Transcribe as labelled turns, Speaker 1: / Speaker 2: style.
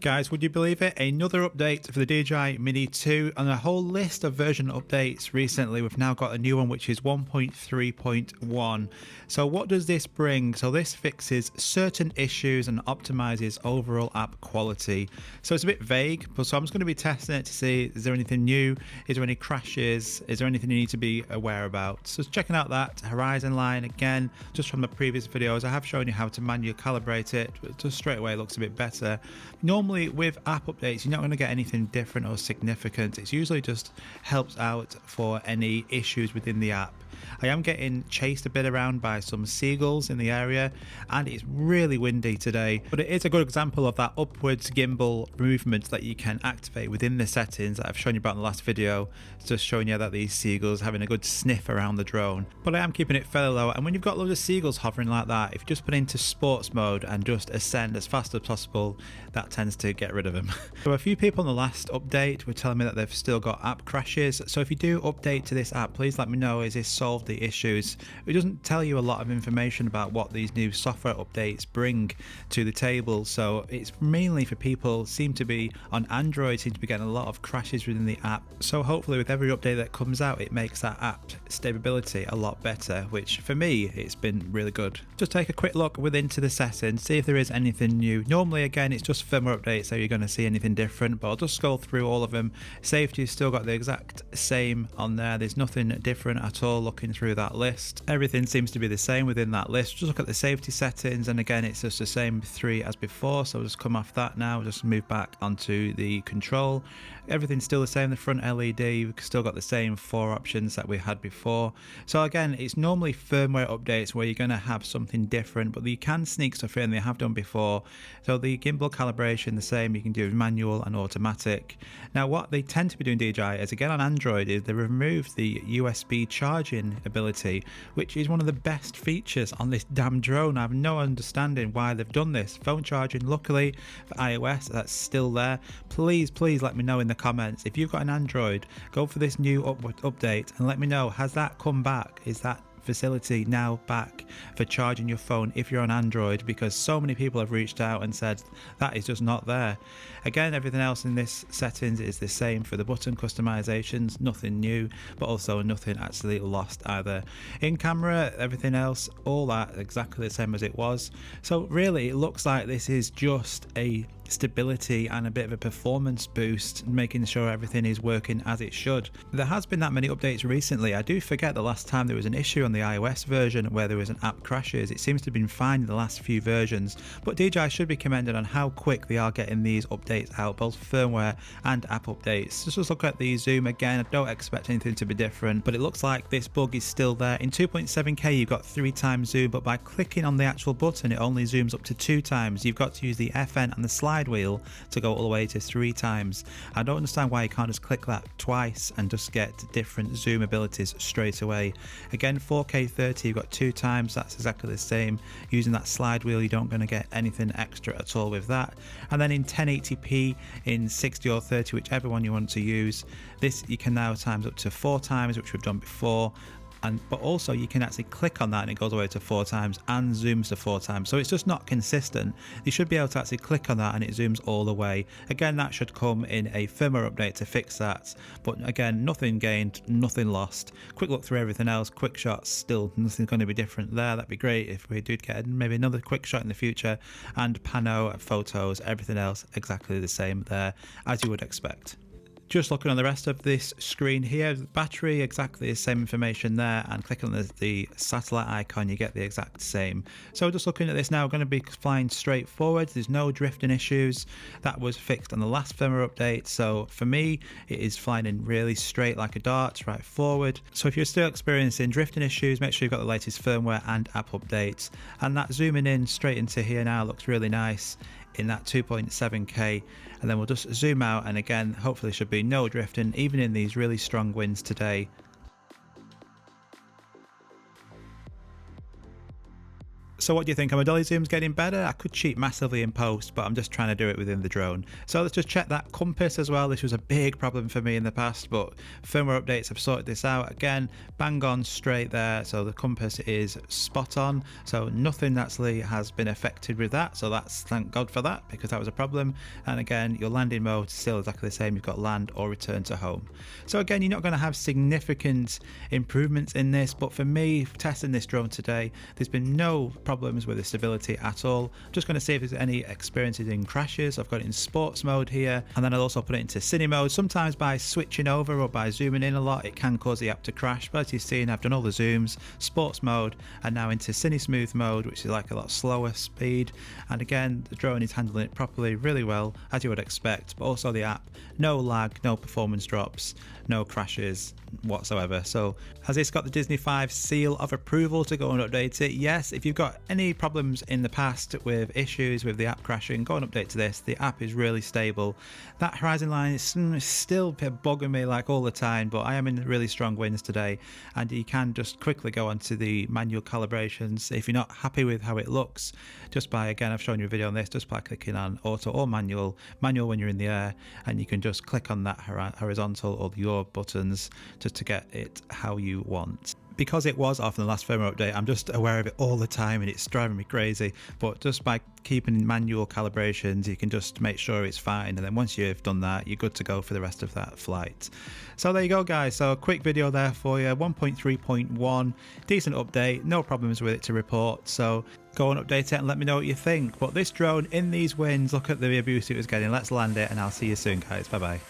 Speaker 1: Guys, would you believe it? Another update for the DJI Mini 2 and a whole list of version updates recently. We've now got a new one which is 1.3.1. So what does this bring? So this fixes certain issues and optimizes overall app quality. So it's a bit vague, but so I'm just going to be testing it to see, is there anything new? Is there any crashes? Is there anything you need to be aware about? So checking out that horizon line again, just from the previous videos, I have shown you how to manually calibrate it. Just straight away it looks a bit better. Normally with app updates you're not going to get anything different or significant. It's usually just helps out for any issues within the app. I am getting chased a bit around by some seagulls in the area and it's really windy today, but it is a good example of that upwards gimbal movement that you can activate within the settings that I've shown you about in the last video. It's just showing you that these seagulls having a good sniff around the drone, but I am keeping it fairly low. And when you've got loads of seagulls hovering like that, if you just put into sports mode and just ascend as fast as possible, that tends to get rid of them. So a few people on the last update were telling me that they've still got app crashes. So if you do update to this app, please let me know, is this solved the issues? It doesn't tell you a lot of information about what these new software updates bring to the table, so it's mainly for people seem to be on Android, seem to be getting a lot of crashes within the app. So hopefully with every update that comes out it makes that app stability a lot better, which for me it's been really good. Just take a quick look within to the settings, see if there is anything new. Normally again it's just firmware updates, so you're going to see anything different, but I'll just scroll through all of them. Safety's still got the exact same on there, there's nothing different at all. Looking through that list, everything seems to be the same within that list. Just look at the safety settings and again it's just the same three as before, so I'll just come off that now, just move back onto the control. Everything's still the same. The front LED, we've still got the same 4 options that we had before. So again, it's normally firmware updates where you're going to have something different, but you can sneak stuff in, they have done before. So the gimbal calibration the same, you can do manual and automatic. Now what they tend to be doing, DJI, is again on Android, is they removed the USB charging ability, which is one of the best features on this damn drone. I have no understanding why they've done this. Phone charging, luckily for iOS, that's still there. Please let me know in the comments if you've got an Android, go for this new update and let me know, has that come back? Is that facility now back for charging your phone if you're on Android? Because so many people have reached out and said that is just not there. Again, everything else in this settings is the same for the button customizations, nothing new, but also nothing actually lost either. In camera, everything else, all that exactly the same as it was. So really it looks like this is just a stability and a bit of a performance boost, making sure everything is working as it should. There has been that many updates recently. I do forget the last time there was an issue on the iOS version where there was an app crashes. It seems to have been fine in the last few versions, but DJI should be commended on how quick they are getting these updates out, both firmware and app updates. Just look at the zoom again. I don't expect anything to be different, but it looks like this bug is still there. In 2.7K you've got 3 times zoom, but by clicking on the actual button it only zooms up to 2 times. You've got to use the FN and the slide wheel to go all the way to 3 times. I don't understand why you can't just click that twice and just get different zoom abilities straight away. Again, 4K 30 you've got 2 times, that's exactly the same. Using that slide wheel you don't going to get anything extra at all with that. And then in 1080p, in 60 or 30, whichever one you want to use, this you can now times up to 4 times, which we've done before. But also you can actually click on that and it goes away to 4 times and zooms to 4 times, so it's just not consistent. You should be able to actually click on that and it zooms all the way. Again, that should come in a firmware update to fix that, but again, nothing gained, nothing lost. Quick look through everything else, quick shots, still nothing's going to be different there. That'd be great if we did get maybe another quick shot in the future. And pano, photos, everything else exactly the same there as you would expect. Just looking on the rest of this screen here, the battery, exactly the same information there, and clicking on the satellite icon you get the exact same. So just looking at this now, we're going to be flying straight forward. There's no drifting issues. That was fixed on the last firmware update, so for me it is flying in really straight like a dart right forward. So if you're still experiencing drifting issues, make sure you've got the latest firmware and app updates. And that zooming in straight into here now looks really nice in that 2.7K, and then we'll just zoom out, and again hopefully should be no drifting even in these really strong winds today. So what do you think? Are my dolly zooms getting better? I could cheat massively in post, but I'm just trying to do it within the drone. So let's just check that compass as well. This was a big problem for me in the past, but firmware updates have sorted this out. Again, bang on straight there. So the compass is spot on. So nothing actually has been affected with that. So that's, thank God for that, because that was a problem. And again, your landing mode is still exactly the same. You've got land or return to home. So again, you're not going to have significant improvements in this, but for me, testing this drone today, there's been no problems with the stability at all. I'm just going to see if there's any experiences in crashes. I've got it in sports mode here, and then I'll also put it into cine mode. Sometimes by switching over or by zooming in a lot, it can cause the app to crash, but as you've seen, I've done all the zooms, sports mode, and now into cine smooth mode, which is like a lot slower speed. And again, the drone is handling it properly, really well, as you would expect, but also the app, no lag, no performance drops, no crashes whatsoever. So has this got the Disney 5 seal of approval to go and update it? Yes. If you've got any problems in the past with issues with the app crashing, go and update to this. The app is really stable. That horizon line is still bugging me like all the time, but I am in really strong winds today, and you can just quickly go onto the manual calibrations if you're not happy with how it looks, just by, again, I've shown you a video on this, just by clicking on auto or manual when you're in the air, and you can just click on that horizontal or your buttons just to get it how you want. Because it was off in the last firmware update, I'm just aware of it all the time and it's driving me crazy, but just by keeping manual calibrations, you can just make sure it's fine, and then once you've done that, you're good to go for the rest of that flight. So there you go, guys. So a quick video there for you. 1.3.1, decent update, no problems with it to report, so go and update it and let me know what you think. But this drone in these winds, look at the abuse it was getting. Let's land it, and I'll see you soon, guys. Bye bye.